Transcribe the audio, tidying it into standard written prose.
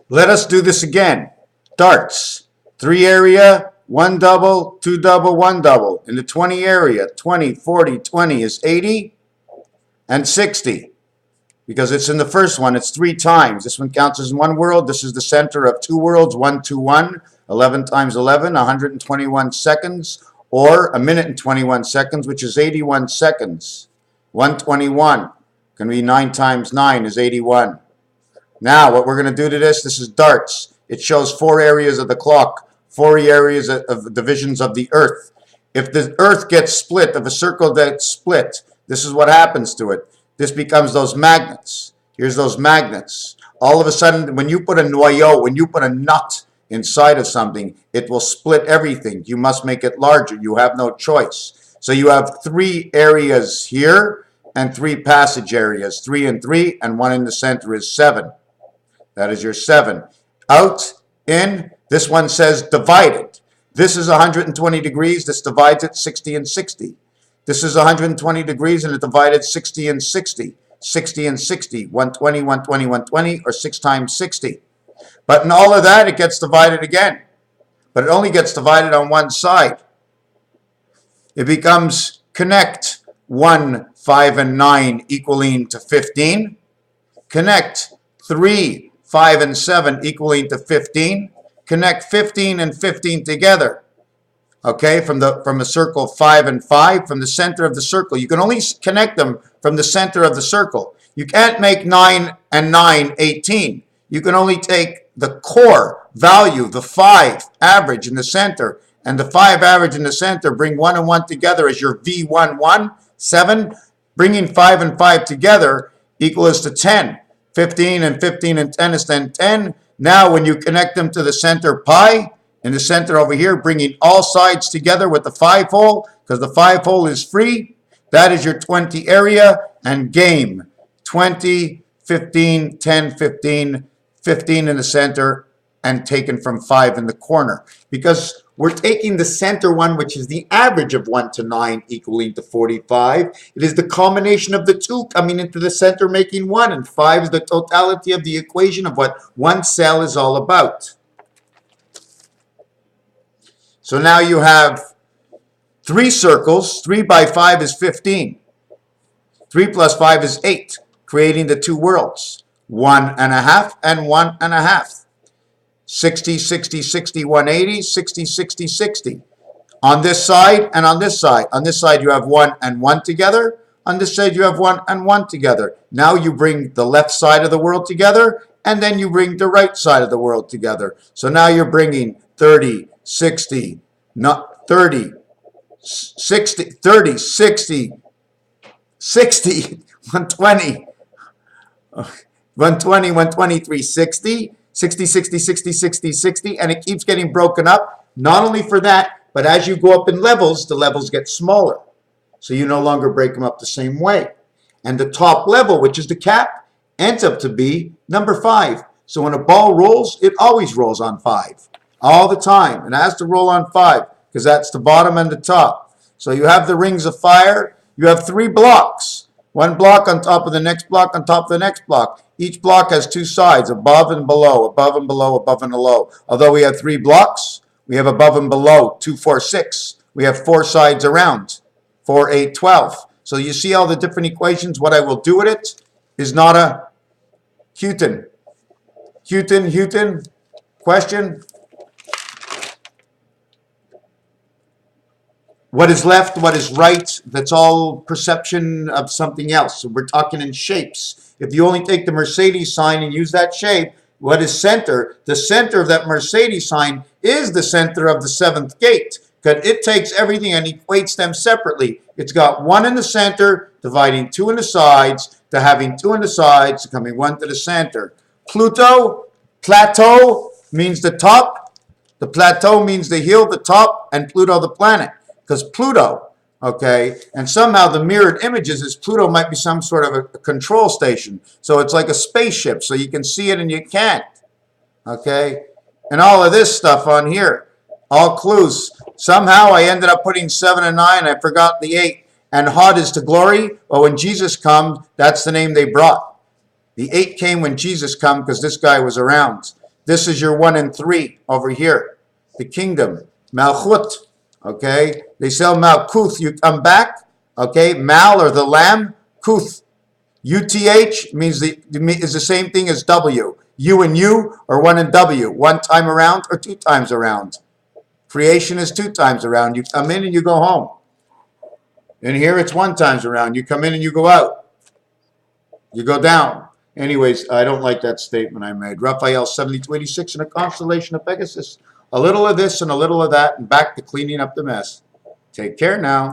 Let us do this again. Darts. 3 area, 1 double, 2 double, 1 double. In the 20 area, 20, 40, 20 is 80 and 60. Because it's in the first one, it's 3 times. This one counts as 1 world. This is the center of 2 worlds, 1, 2, 1. 11 times 11, 121 seconds. Or a minute and 21 seconds, which is 81 seconds. 121 can be 9 times 9 is 81. Now, what we're going to do to this is darts. It shows 4 areas of the clock, 4 areas of divisions of the Earth. If the Earth gets split, if a circle gets split, this is what happens to it. This becomes those magnets. Here's those magnets. All of a sudden, when you put a noyau, when you put a nut inside of something, it will split everything. You must make it larger. You have no choice. So you have 3 areas here and 3 passage areas. 3 and 3, and 1 in the center is 7. That is your 7. Out, in, this one says divided. This is 120 degrees. This divides it 60 and 60. This is 120 degrees and it divided 60 and 60. 60 and 60. 120, 120, 120, or 6 times 60. But in all of that, it gets divided again. But it only gets divided on one side. It becomes connect 1, 5, and 9 equaling to 15. Connect 3, 5, and 7 equaling to 15. Connect 15 and 15 together. Okay, from a circle 5 and 5, from the center of the circle. You can only connect them from the center of the circle. You can't make 9 and 9, 18. You can only take the core value, the 5 average in the center, and the 5 average in the center, bring 1 and 1 together as your V11, 7. Bringing 5 and 5 together equals to 10. 15 and 15 and 10 is then 10. Now when you connect them to the center pi, in the center over here, bringing all sides together with the 5 hole, because the 5 hole is free, that is your 20 area, and game. 20, 15, 10, 15, 15 in the center, and taken from 5 in the corner. Because we're taking the center one, which is the average of 1 to 9 equaling to 45. It is the combination of the 2 coming into the center making 1, and 5 is the totality of the equation of what one cell is all about. So now you have 3 circles. 3 by 5 is 15. 3 plus 5 is 8, creating the 2 worlds. 1.5 and 1.5. 60, 60, 60, 180, 60, 60, 60. On this side and on this side. On this side you have 1 and 1 together. On this side you have 1 and 1 together. Now you bring the left side of the world together, and then you bring the right side of the world together. So now you're bringing 30, 60, not 30, 60, 30, 60, 60, 120, 120, 123, 60, 60, 60, 60, 60, 60, and it keeps getting broken up. Not only for that, but as you go up in levels, the levels get smaller. So you no longer break them up the same way. And the top level, which is the cap, ends up to be number 5. So when a ball rolls, it always rolls on 5. All the time. It has to roll on 5 because that's the bottom and the top. So you have the rings of fire. You have 3 blocks. 1 block on top of the next block on top of the next block. Each block has 2 sides, above and below, above and below, above and below. Although we have 3 blocks, we have above and below, 2, 4, 6. We have 4 sides around, 4, 8, 12. So you see all the different equations. What I will do with it is not a Houghton. Houghton, question? What is left, what is right, that's all perception of something else. So we're talking in shapes. If you only take the Mercedes sign and use that shape, what is center? The center of that Mercedes sign is the center of the 7th gate. Because it takes everything and equates them separately. It's got 1 in the center, dividing 2 in the sides, to having 2 in the sides, to coming 1 to the center. Pluto, plateau, means the top. The plateau means the hill, the top, and Pluto, the planet. Because Pluto, okay, and somehow the mirrored images is Pluto might be some sort of a control station. So it's like a spaceship, so you can see it and you can't, okay? And all of this stuff on here, all clues. Somehow I ended up putting 7 and 9, I forgot the 8. And Hod is to glory, well, when Jesus comes, that's the name they brought. The 8 came when Jesus came because this guy was around. This is your 1 and 3 over here. The kingdom. Malchut. Okay. They sell Malkuth. You come back. Okay. Mal or the lamb. Kuth. UTH means is the same thing as W. U and U or 1 and W. 1 time around or 2 times around. Creation is 2 times around. You come in and you go home. And here it's 1 times around. You come in and you go out. You go down. Anyways, I don't like that statement I made. Raphael 7286 in a constellation of Pegasus. A little of this and a little of that and back to cleaning up the mess. Take care now.